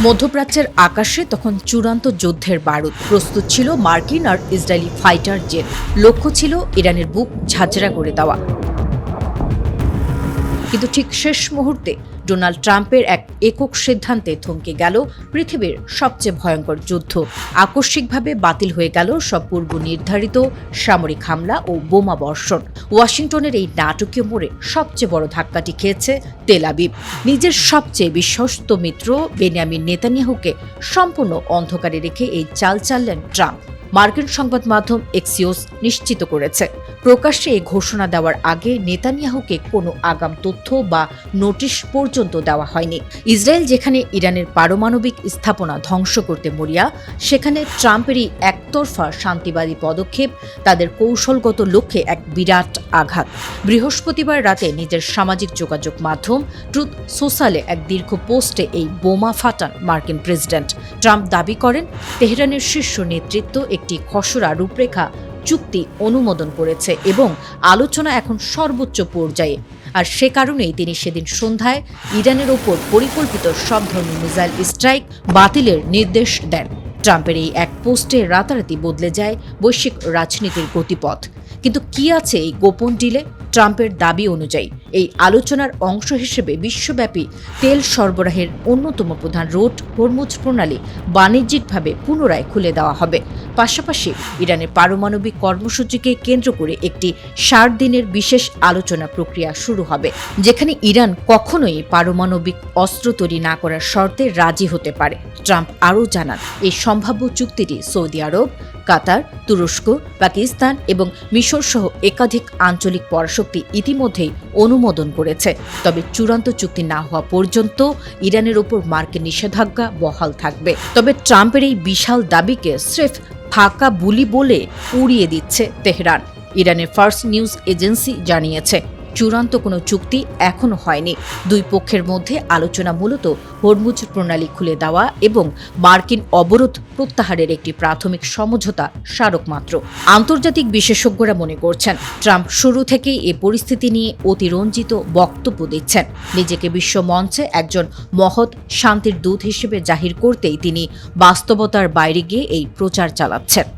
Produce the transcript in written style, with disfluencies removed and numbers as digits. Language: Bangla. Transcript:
মধ্যপ্রাচ্যের আকাশে তখন চূড়ান্ত যুদ্ধের বারুদ। প্রস্তুত ছিল মার্কিন আর ইসরায়েলি ফাইটার জেট। লক্ষ্য ছিল ইরানের বুক ঝাঁঝরা করে দেওয়া। কিন্তু ঠিক শেষ মুহূর্তে ডোনাল্ড ট্রাম্পের এক একক সিদ্ধান্তে থমকে গেল পৃথিবীর সবচেয়ে ভয়ঙ্কর যুদ্ধ। আকস্মিকভাবে বাতিল হয়ে গেল সব পূর্ব নির্ধারিত সামরিক হামলা ও বোমা বর্ষণ। ওয়াশিংটনের এই নাটকীয় মোড়ে সবচেয়ে বড় ধাক্কাটি খেয়েছে তেল আবিব। নিজের সবচেয়ে বিশ্বস্ত মিত্র বেনিয়ামিন নেতানিয়াহুকে সম্পূর্ণ অন্ধকারে রেখে এই চাল চাললেন ট্রাম্প। মার্কিন সংবাদ মাধ্যম এক্সিওস নিশ্চিত করেছে, প্রকাশ্যে এই ঘোষণা দেওয়ার আগে নেতানিয়াহুকে কোনো আগাম তথ্য বা নোটিশ পর্যন্ত দেওয়া হয়নি। ইসরায়েল যেখানে ইরানের পারমাণবিক স্থাপনা ধ্বংস করতে মরিয়া, সেখানে ট্রাম্পেরই একতরফা শান্তিবাদী পদক্ষেপ তাদের কৌশলগত লক্ষ্যে এক বিরাট আঘাত। বৃহস্পতিবার রাতে নিজের সামাজিক যোগাযোগ মাধ্যম ট্রুথ সোশ্যালে এক দীর্ঘ পোস্টে এই বোমা ফাটান মার্কিন প্রেসিডেন্ট। ট্রাম্প দাবি করেন, তেহরানের শীর্ষ নেতৃত্ব একটি খসড়া রূপরেখা চুক্তি অনুমোদন করেছে এবং আলোচনা এখন সর্বোচ্চ পর্যায়ে। আর সে কারণেই তিনি সেদিন সন্ধ্যায় ইরানের ওপর পরিকল্পিত সব ধরনের মিসাইল স্ট্রাইক বাতিলের নির্দেশ দেন। ট্রাম্পের এই এক পোস্টে রাতারাতি বদলে যায় বৈশ্বিক রাজনীতির গতিপথ। কিন্তু কি আছে এই গোপন ডিলে? ট্রাম্পের দাবি অনুযায়ী এই আলোচনার অংশ হিসেবে বিশ্বব্যাপী তেল সরবরাহের অন্যতম প্রধান রুট হরমুজ প্রণালী বাণিজ্যিকভাবে পুনরায় খুলে দেওয়া হবে। পাশাপাশি ইরানের পারমাণবিক কর্মসূচিকে কেন্দ্র করে একটি 60 দিনের বিশেষ আলোচনা প্রক্রিয়া শুরু হবে, যেখানে ইরান কখনোই পারমাণবিক অস্ত্র তৈরি না করার শর্তে রাজি হতে পারে। ট্রাম্প আরও জানান, এই সম্ভাব্য চুক্তিটি সৌদি আরব, কাতার, তুরস্ক, পাকিস্তান এবং মিশর সহ একাধিক আঞ্চলিক পরাশক্তি ইতিমধ্যেই অনুমোদন করেছে। তবে চূড়ান্ত চুক্তি না হওয়া পর্যন্ত ইরানের ওপর মার্কিন নিষেধাজ্ঞা বহাল থাকবে। তবে ট্রাম্পের এই বিশাল দাবিকে স্রেফ ফাঁকা বুলি বলে উড়িয়ে দিচ্ছে তেহরান। ইরানের ফার্স্ট নিউজ এজেন্সি জানিয়েছে, চূড়ান্ত কোনো চুক্তি এখনো হয়নি। দুই পক্ষের মধ্যে আলোচনা মূলত হরমুজ প্রণালী খুলে দেওয়া এবং মার্কিন অবরোধ প্রত্যাহারের একটি প্রাথমিক সমঝোতা স্মারক মাত্র। আন্তর্জাতিক বিশেষজ্ঞরা মনে করছেন, ট্রাম্প শুরু থেকেই এ পরিস্থিতি নিয়ে অতিরঞ্জিত বক্তব্য দিচ্ছেন। নিজেকে বিশ্ব মঞ্চে একজন মহৎ শান্তির দূত হিসেবে জাহির করতেই তিনি বাস্তবতার বাইরে গিয়ে এই প্রচার চালাচ্ছেন।